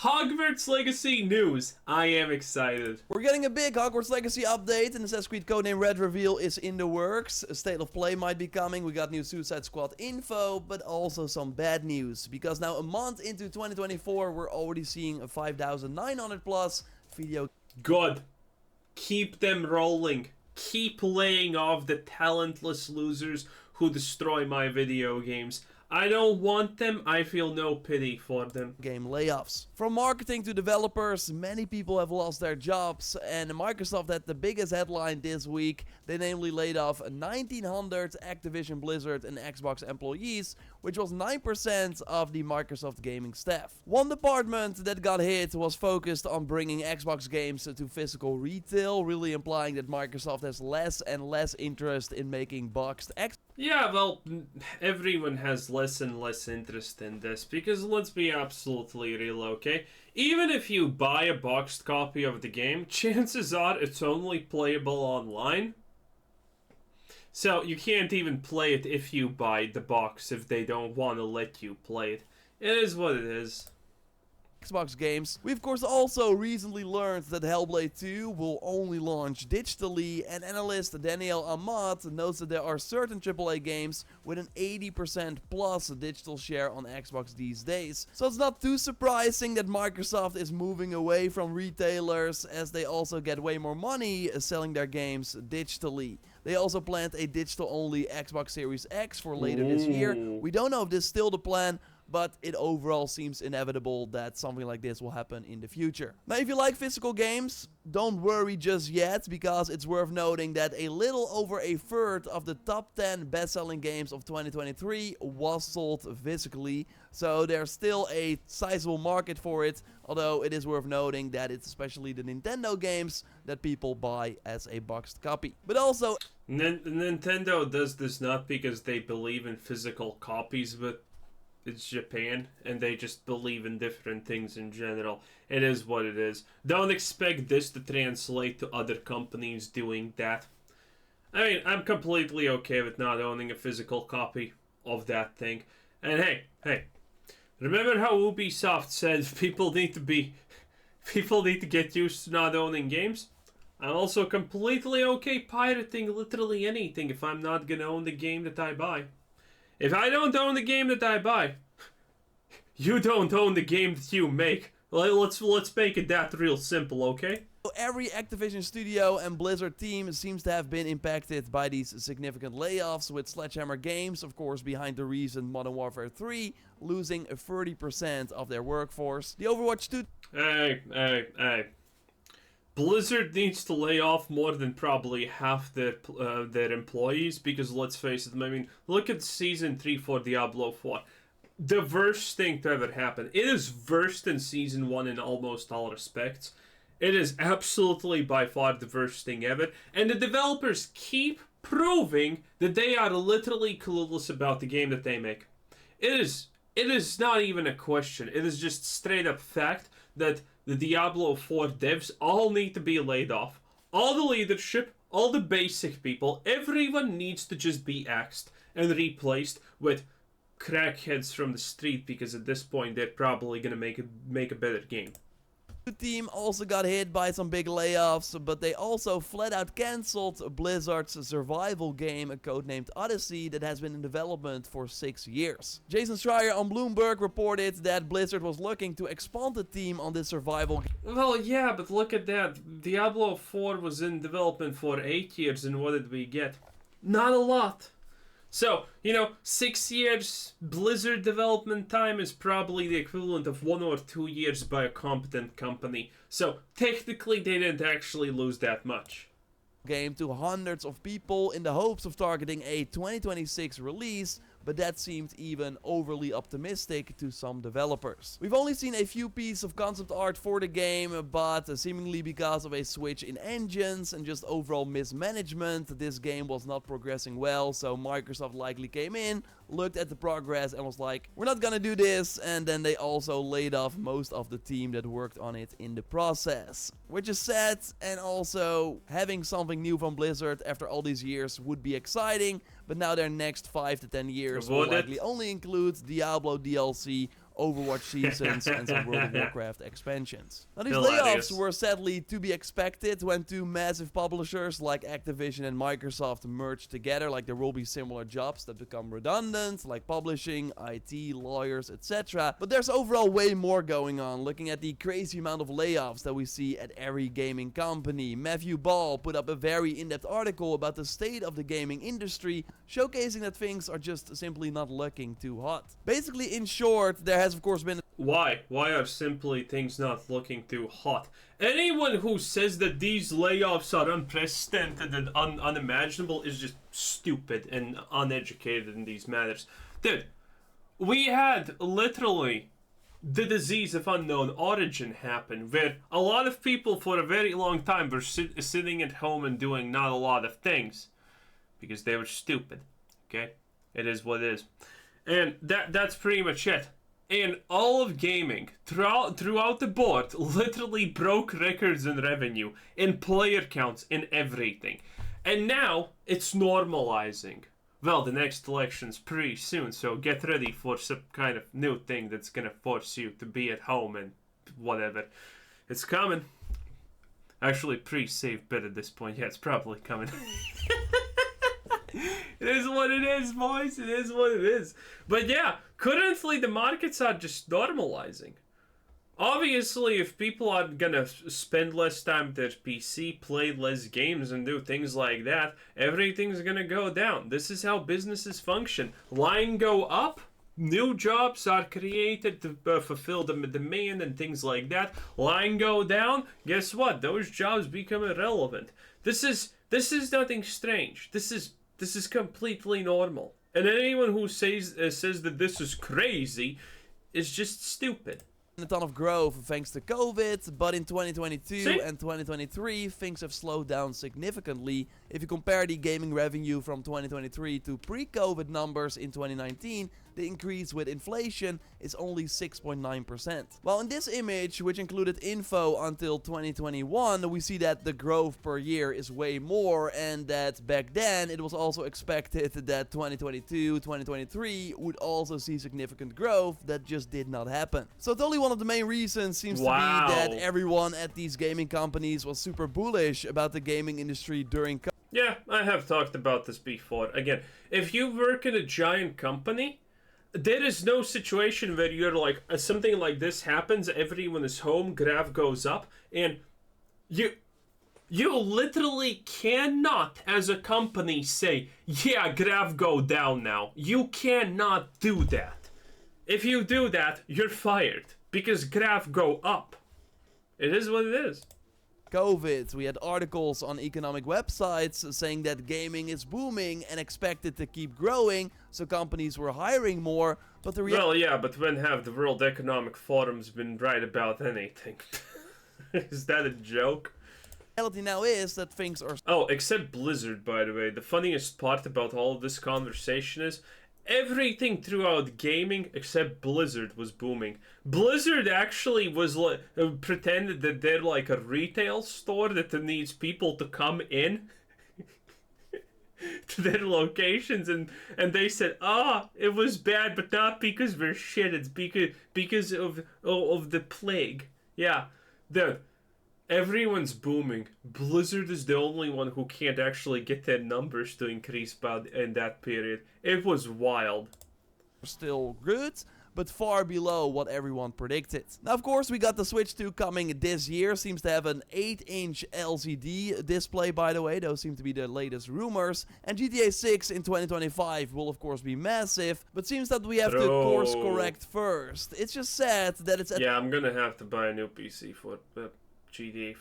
Hogwarts Legacy news. I am excited. We're getting a big Hogwarts Legacy update, and Assassin's Creed Codename Red reveal is in the works. A State of Play might be coming. We got new Suicide Squad info, but also some bad news. Because now a month into 2024, we're already seeing a 5,900 plus video. Good. Keep them rolling. Keep laying off the talentless losers who destroy my video games. I don't want them, I feel no pity for them. Game layoffs. From marketing to developers, many people have lost their jobs, and Microsoft had the biggest headline this week. They namely laid off 1,900 Activision Blizzard and Xbox employees, which was 9% of the Microsoft gaming staff. One department that got hit was focused on bringing Xbox games to physical retail, really implying that Microsoft has less and less interest in making boxed Xbox. Yeah, well, everyone has less and less interest in this, because let's be absolutely real, okay? Even if you buy a boxed copy of the game, chances are it's only playable online. So you can't even play it if you buy the box if they don't want to let you play it. It is what it is. Xbox games. We of course also recently learned that Hellblade 2 will only launch digitally, and analyst Daniel Amat notes that there are certain AAA games with an 80% plus digital share on Xbox these days. So it's not too surprising that Microsoft is moving away from retailers, as they also get way more money selling their games digitally. They also planned a digital-only Xbox Series X for later this year. We don't know if this is still the plan, but it overall seems inevitable that something like this will happen in the future. Now, if you like physical games, don't worry just yet, because it's worth noting that a little over a third of the top 10 best-selling games of 2023 was sold physically, so there's still a sizable market for it, although it is worth noting that it's especially the Nintendo games that people buy as a boxed copy. But also, Nintendo does this not because they believe in physical copies, but it's Japan, and they just believe in different things in general. It is what it is. Don't expect this to translate to other companies doing that. I mean, I'm completely okay with not owning a physical copy of that thing. And hey, remember how Ubisoft said people need to get used to not owning games? I'm also completely okay pirating literally anything if I'm not gonna own the game that I buy. If I don't own the game that I buy, you don't own the game that you make. Let's make it that real simple, okay? every Activision studio and Blizzard team seems to have been impacted by these significant layoffs, with Sledgehammer Games, of course, behind the recent Modern Warfare 3, losing 30% of their workforce. The Overwatch 2... Hey. Blizzard needs to lay off more than probably half their employees, because let's face it, I mean, look at Season 3 for Diablo 4. The worst thing to ever happen. It is worse than Season 1 in almost all respects. It is absolutely by far the worst thing ever, and the developers keep proving that they are literally clueless about the game that they make. It is not even a question. It is just straight up fact that the Diablo 4 devs all need to be laid off. All the leadership, all the basic people, everyone needs to just be axed and replaced with crackheads from the street, because at this point they're probably gonna make a better game. The team also got hit by some big layoffs, but they also flat out cancelled Blizzard's survival game, codenamed Odyssey, that has been in development for 6 years. Jason Schreier on Bloomberg reported that Blizzard was looking to expand the team on this survival game. Well, yeah, but look at that. Diablo 4 was in development for 8 years, and what did we get? Not a lot. So, 6 years Blizzard development time is probably the equivalent of 1 or 2 years by a competent company. So, technically they didn't actually lose that much. Game to hundreds of people in the hopes of targeting a 2026 release, but that seemed even overly optimistic to some developers. We've only seen a few pieces of concept art for the game, but seemingly because of a switch in engines and just overall mismanagement, this game was not progressing well, so Microsoft likely came in, looked at the progress and was like, we're not gonna do this, and then they also laid off most of the team that worked on it in the process. Which is sad, and also having something new from Blizzard after all these years would be exciting, but now their next 5 to 10 years will likely only include Diablo DLC, Overwatch seasons and some World of Warcraft expansions. Now these Hilarious. layoffs were sadly to be expected when two massive publishers like Activision and Microsoft merge together. Like there will be similar jobs that become redundant, like publishing, IT, lawyers, etc. But there's overall way more going on, looking at the crazy amount of layoffs that we see at every gaming company. Matthew Ball put up a very in-depth article about the state of the gaming industry, showcasing that things are just simply not looking too hot. Basically, in short, there has of course been Why? Why are simply things not looking too hot? Anyone who says that these layoffs are unprecedented and unimaginable is just stupid and uneducated in these matters. Dude, we had literally the disease of unknown origin happen, where a lot of people for a very long time were sitting at home and doing not a lot of things because they were stupid. Okay? It is what it is. And that's pretty much it. And all of gaming, throughout the board, literally broke records in revenue, in player counts, in everything. And now, it's normalizing. Well, the next election's pretty soon, so get ready for some kind of new thing that's gonna force you to be at home and whatever. It's coming. Actually, pretty safe bet at this point. Yeah, it's probably coming. It is what it is, boys. It is what it is. But yeah, currently the markets are just normalizing. Obviously, if people are gonna spend less time at their PC, play less games, and do things like that, everything's gonna go down. This is how businesses function. Line go up, new jobs are created to fulfill the demand and things like that. Line go down, guess what? Those jobs become irrelevant. This is nothing strange. This is completely normal. And anyone who says that this is crazy is just stupid. a ton of growth thanks to COVID, but in 2022 See? and 2023 things have slowed down significantly. If you compare the gaming revenue from 2023 to pre-COVID numbers in 2019, the increase with inflation is only 6.9%. While in this image, which included info until 2021, we see that the growth per year is way more, and that back then it was also expected that 2022, 2023 would also see significant growth. That just did not happen. So totally one of the main reasons seems to be that everyone at these gaming companies was super bullish about the gaming industry during COVID. Yeah, I have talked about this before. Again, if you work in a giant company, there is no situation where you're like, something like this happens, everyone is home, graph goes up, and you literally cannot, as a company, say, yeah, graph go down now. You cannot do that. If you do that, you're fired, because graph go up. It is what it is. COVID, we had articles on economic websites saying that gaming is booming and expected to keep growing, so companies were hiring more, but the Well, yeah, but when have the World Economic Forum's been right about anything? Is that a joke? reality now is that things are Oh, except Blizzard, by the way. The funniest part about all of this conversation is everything throughout gaming except Blizzard was booming. Blizzard actually was like pretended that they're like a retail store that needs people to come in to their locations, and they said, it was bad, but not because we're shit. It's because of the plague. Yeah, everyone's booming. Blizzard is the only one who can't actually get their numbers to increase in that period. It was wild. still good, but far below what everyone predicted. Now, of course, we got the Switch 2 coming this year. Seems to have an 8-inch LCD display, by the way. Those seem to be the latest rumors. And GTA 6 in 2025 will, of course, be massive, but seems that we have to course correct first. It's just sad that it's... Yeah, I'm gonna have to buy a new PC for GTA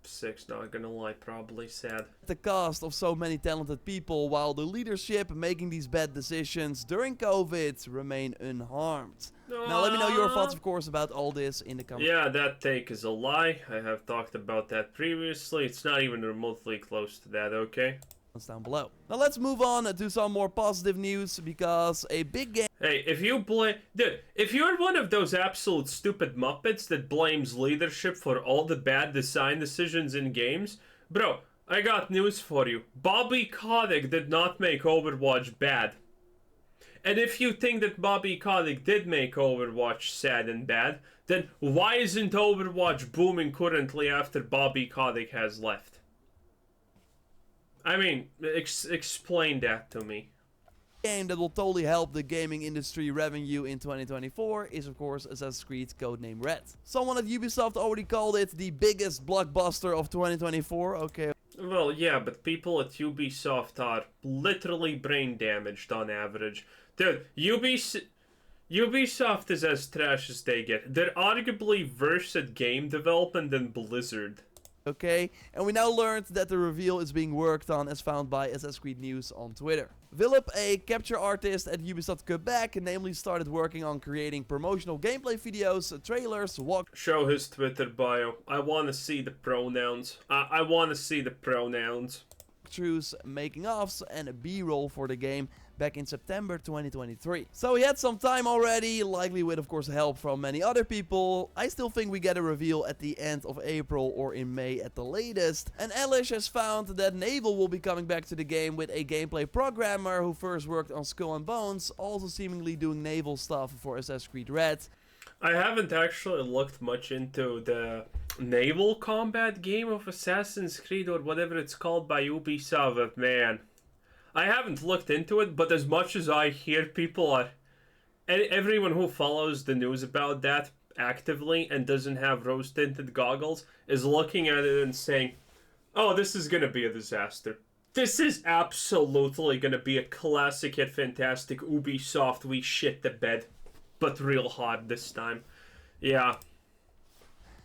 6, not gonna lie, probably sad. the cost of so many talented people, while the leadership making these bad decisions during COVID remain unharmed. Now let me know your thoughts, of course, about all this in the comments. Yeah, that take is a lie. I have talked about that previously. It's not even remotely close to that, okay? Down below. Now let's move on to some more positive news, because a big game... Hey, if you're one of those absolute stupid muppets that blames leadership for all the bad design decisions in games, bro, I got news for you. Bobby Kotick did not make Overwatch bad. And if you think that Bobby Kotick did make Overwatch sad and bad, then why isn't Overwatch booming currently after Bobby Kotick has left? I mean, explain that to me. Game that will totally help the gaming industry revenue in 2024 is of course Assassin's Creed Codename Red. Someone at Ubisoft already called it the biggest blockbuster of 2024. Okay. Well, yeah, but people at Ubisoft are literally brain damaged on average. Dude, Ubisoft is as trash as they get. They're arguably worse at game development than Blizzard. Okay, and we now learned that the reveal is being worked on as found by Assassin's Creed News on Twitter. Philip, a capture artist at Ubisoft Quebec, namely started working on creating promotional gameplay videos, trailers, Show his Twitter bio. I want to see the pronouns. I want to see the pronouns. walkthroughs, making-ofs, and a B-roll for the game back in September 2023. So he had some time already, likely with of course help from many other people. I still think we get a reveal at the end of April or in May at the latest. And Elish has found that Naval will be coming back to the game with a gameplay programmer who first worked on Skull and Bones, also seemingly doing naval stuff for Assassin's Creed Red. I haven't actually looked much into the naval combat game of Assassin's Creed or whatever it's called by Ubisoft, but man, I haven't looked into it, but as much as I hear people are, everyone who follows the news about that actively and doesn't have rose-tinted goggles is looking at it and saying, oh, this is gonna be a disaster. This is absolutely gonna be a classic yet fantastic Ubisoft we shit the bed, but real hard this time. Yeah.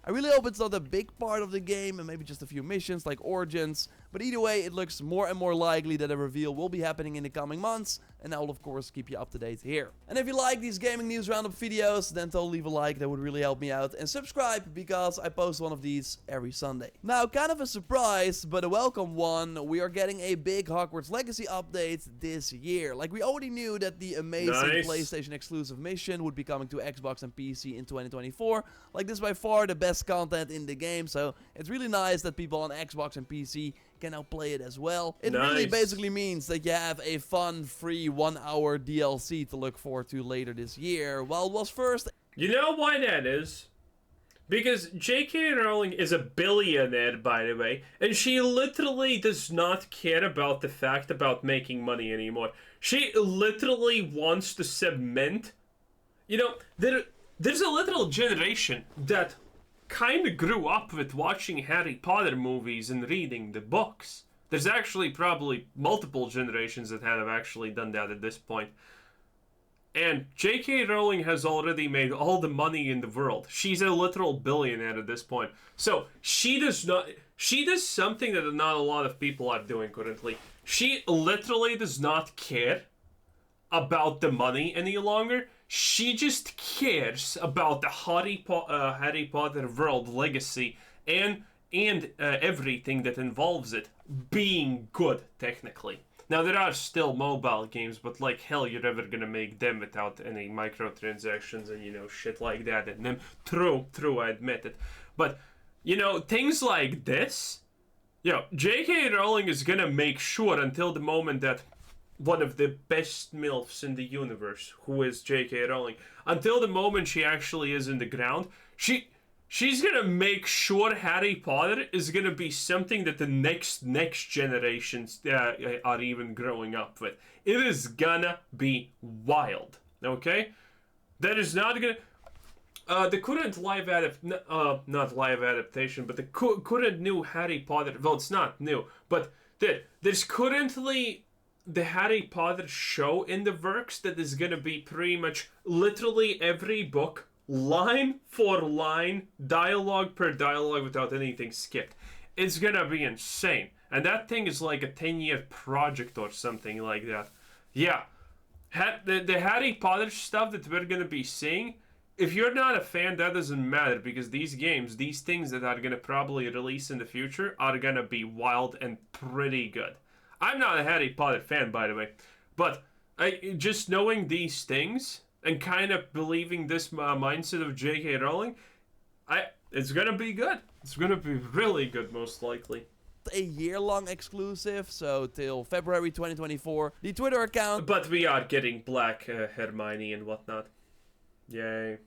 I really hope it's not a big part of the game and maybe just a few missions like Origins, but either way it looks more and more likely that a reveal will be happening in the coming months, and I will of course keep you up to date here. And if you like these gaming news roundup videos, then totally leave a like, that would really help me out, and subscribe because I post one of these every Sunday. Now, kind of a surprise, but a welcome one, we are getting a big Hogwarts Legacy update this year. Like, we already knew that the amazing PlayStation exclusive mission would be coming to Xbox and PC in 2024. Like, this is by far the best content in the game, so it's really nice that people on Xbox and PC can now play it as well. It really basically means that you have a fun, free 1-hour DLC to look forward to later this year, while it was first... You know why that is? Because J.K. Rowling is a billionaire, by the way, and she literally does not care about the fact about making money anymore. She literally wants to cement... You know, there's a literal generation that kind of grew up with watching Harry Potter movies and reading the books. There's actually probably multiple generations that have actually done that at this point. And J.K. Rowling has already made all the money in the world. She's a literal billionaire at this point. So she does something that not a lot of people are doing currently. She literally does not care about the money any longer. She just cares about the Harry Potter world legacy and everything that involves it being good, technically. Now, there are still mobile games, but like hell, you're never gonna make them without any microtransactions and, you know, shit like that in them. True, I admit it. But, you know, things like this, you know, J.K. Rowling is gonna make sure until the moment that one of the best MILFs in the universe, who is J.K. Rowling, until the moment she actually is in the ground, she's gonna make sure Harry Potter is gonna be something that the next generations are even growing up with. It is gonna be wild, okay? That is not gonna... the current not live adaptation, but the current new Harry Potter... Well, it's not new, but there's currently the Harry Potter show in the works that is gonna be pretty much literally every book, line for line, dialogue per dialogue without anything skipped. It's gonna be insane. And that thing is like a 10-year project or something like that. Yeah. The Harry Potter stuff that we're gonna be seeing, if you're not a fan, that doesn't matter, because these games, these things that are gonna probably release in the future are gonna be wild and pretty good. I'm not a Harry Potter fan, by the way, but just knowing these things and kind of believing this mindset of J.K. Rowling, it's gonna be good. It's gonna be really good, most likely. a year-long exclusive, so till February 2024. The Twitter account... But we are getting Black Hermione and whatnot. Yay.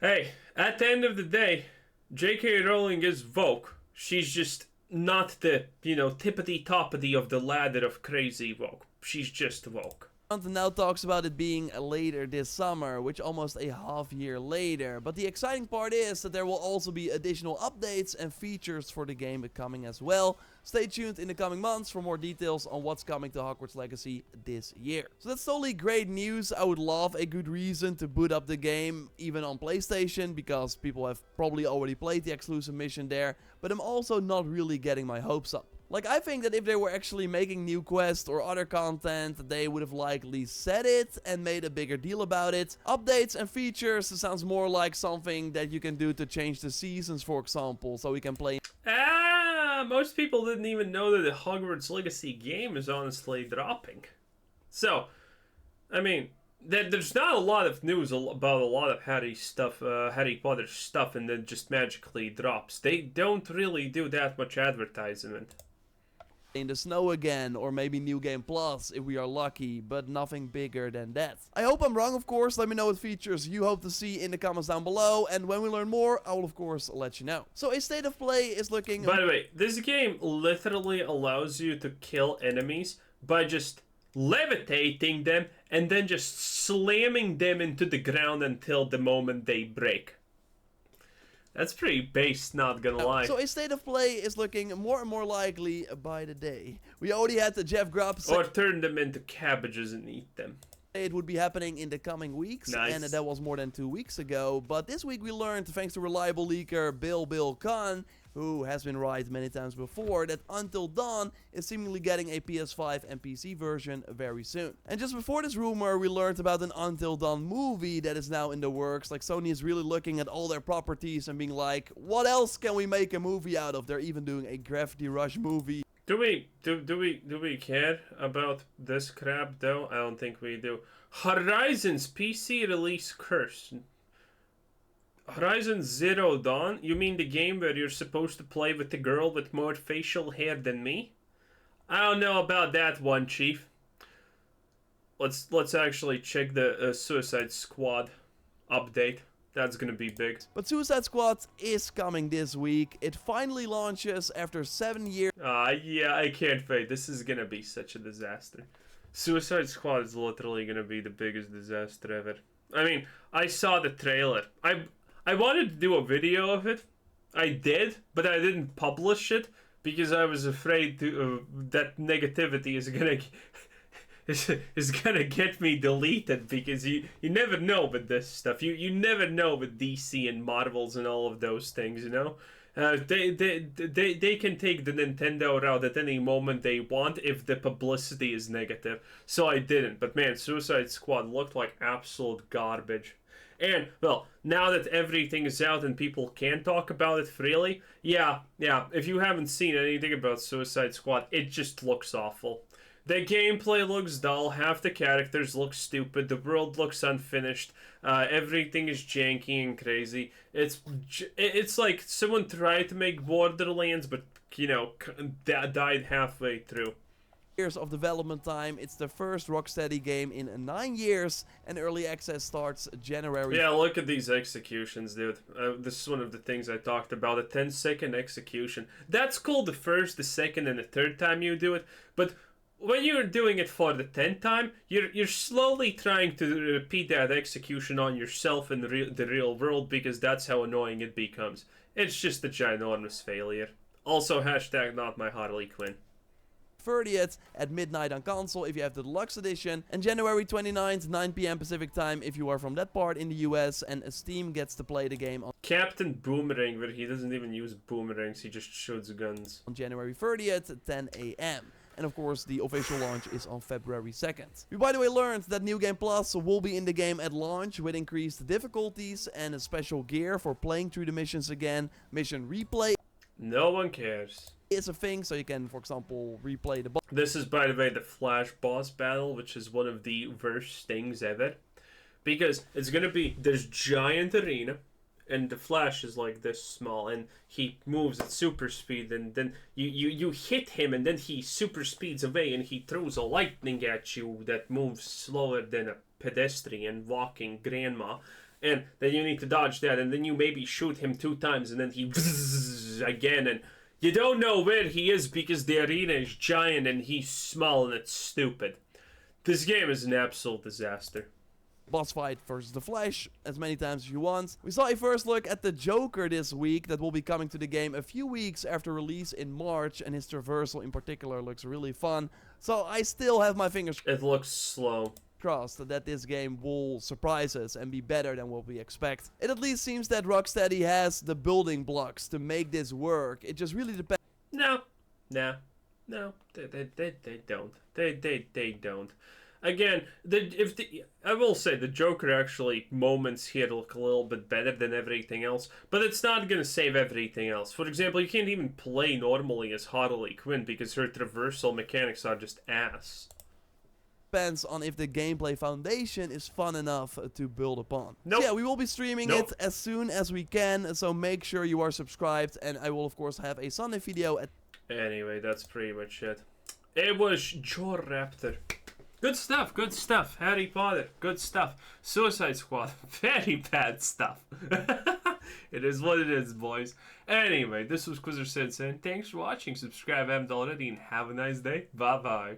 Hey, at the end of the day, J.K. Rowling is woke. She's just not the, tippity-toppity of the ladder of crazy woke. She's just woke. Now talks about it being later this summer, which almost a half year later. But the exciting part is that there will also be additional updates and features for the game coming as well. Stay tuned in the coming months for more details on what's coming to Hogwarts Legacy this year. So that's totally great news. I would love a good reason to boot up the game, even on PlayStation, because people have probably already played the exclusive mission there. But I'm also not really getting my hopes up. Like, I think that if they were actually making new quests or other content, they would have likely said it and made a bigger deal about it. Updates and features sounds more like something that you can do to change the seasons, for example, so we can play... Most people didn't even know that the Hogwarts Legacy game is honestly dropping. So, I mean, there's not a lot of news about a lot of Harry Potter stuff, and then just magically drops. They don't really do that much advertisement. In the snow again, or maybe New Game Plus if we are lucky, but nothing bigger than that. I hope I'm wrong, of course. Let me know what features you hope to see in the comments down below, and when we learn more, I will of course let you know. So a state of play is looking... By the way, this game literally allows you to kill enemies by just levitating them and then just slamming them into the ground until the moment they break. That's pretty base, not gonna lie. So a state of play is looking more and more likely by the day. We already had the Jeff Grubb... Or turn them into cabbages and eat them. It would be happening in the coming weeks, nice. And that was more than 2 weeks ago. But this week we learned, thanks to reliable leaker Bill Khan, who has been right many times before, that Until Dawn is seemingly getting a PS5 and PC version very soon. And just before this rumor, we learned about an Until Dawn movie that is now in the works. Like, Sony is really looking at all their properties and being like, what else can we make a movie out of? They're even doing a Gravity Rush movie. Do we care about this crap though? I don't think we do. Horizon's PC release curse. Horizon Zero Dawn? You mean the game where you're supposed to play with the girl with more facial hair than me? I don't know about that one, Chief. Let's actually check the Suicide Squad update. That's gonna be big. But Suicide Squad is coming this week. It finally launches after 7 years. Yeah, I can't wait. This is gonna be such a disaster. Suicide Squad is literally gonna be the biggest disaster ever. I mean, I saw the trailer. I wanted to do a video of it. I did, but I didn't publish it because I was afraid that negativity is gonna get me deleted, because you never know with this stuff. You never know with DC and Marvels and all of those things, you know? They can take the Nintendo route at any moment they want if the publicity is negative. So I didn't. But man, Suicide Squad looked like absolute garbage. And, well, now that everything is out and people can talk about it freely, yeah, if you haven't seen anything about Suicide Squad, it just looks awful. The gameplay looks dull, half the characters look stupid, the world looks unfinished, everything is janky and crazy. It's like someone tried to make Borderlands, but, died halfway through. Years of development time. It's the first Rocksteady game in 9 years, and early access starts January. Yeah, look at these executions, dude. This is one of the things I talked about, a 10-second execution. That's cool the first, the second, and the third time you do it, but when you're doing it for the 10th time, you're slowly trying to repeat that execution on yourself in the real world, because that's how annoying it becomes. It's just a ginormous failure. Also, hashtag not my Harley Quinn. 30th at midnight on console if you have the deluxe edition, and January 29th 9 p.m. Pacific time if you are from that part in the US, and Steam gets to play the game on Captain Boomerang, but he doesn't even use boomerangs, he just shoots guns. On January 30th at 10 a.m. And of course, the official launch is on February 2nd. We, by the way, learned that New Game Plus will be in the game at launch with increased difficulties and a special gear for playing through the missions again. Mission replay. No one cares. Is a thing, so you can, for example, replay the boss. This is, by the way, the Flash boss battle, which is one of the worst things ever. Because it's gonna be this giant arena, and the Flash is like this small, and he moves at super speed, and then you hit him, and then he super speeds away, and he throws a lightning at you that moves slower than a pedestrian walking grandma, and then you need to dodge that, and then you maybe shoot him 2 times, and then he again, and you don't know where he is because the arena is giant and he's small and it's stupid. This game is an absolute disaster. Boss fight versus the Flash as many times as you want. We saw a first look at the Joker this week that will be coming to the game a few weeks after release in March, and his traversal in particular looks really fun. So I still have my fingers It looks slow. crossed that this game will surprise us and be better than what we expect. It at least seems that Rocksteady has the building blocks to make this work. It just really depends. No, they don't. They don't. Again, I will say the Joker actually moments here look a little bit better than everything else, but it's not gonna save everything else. For example, you can't even play normally as Harley Quinn because her traversal mechanics are just ass. Depends on if the gameplay foundation is fun enough to build upon. Nope. So yeah, we will be streaming it as soon as we can, so make sure you are subscribed, and I will of course have a Sunday video at... Anyway, that's pretty much it. It was Joe Raptor. Good stuff. Harry Potter, good stuff. Suicide Squad, very bad stuff. It is what it is, boys. Anyway, this was Quizzer Sensei, and thanks for watching. Subscribe if you haven't already, and have a nice day. Bye-bye.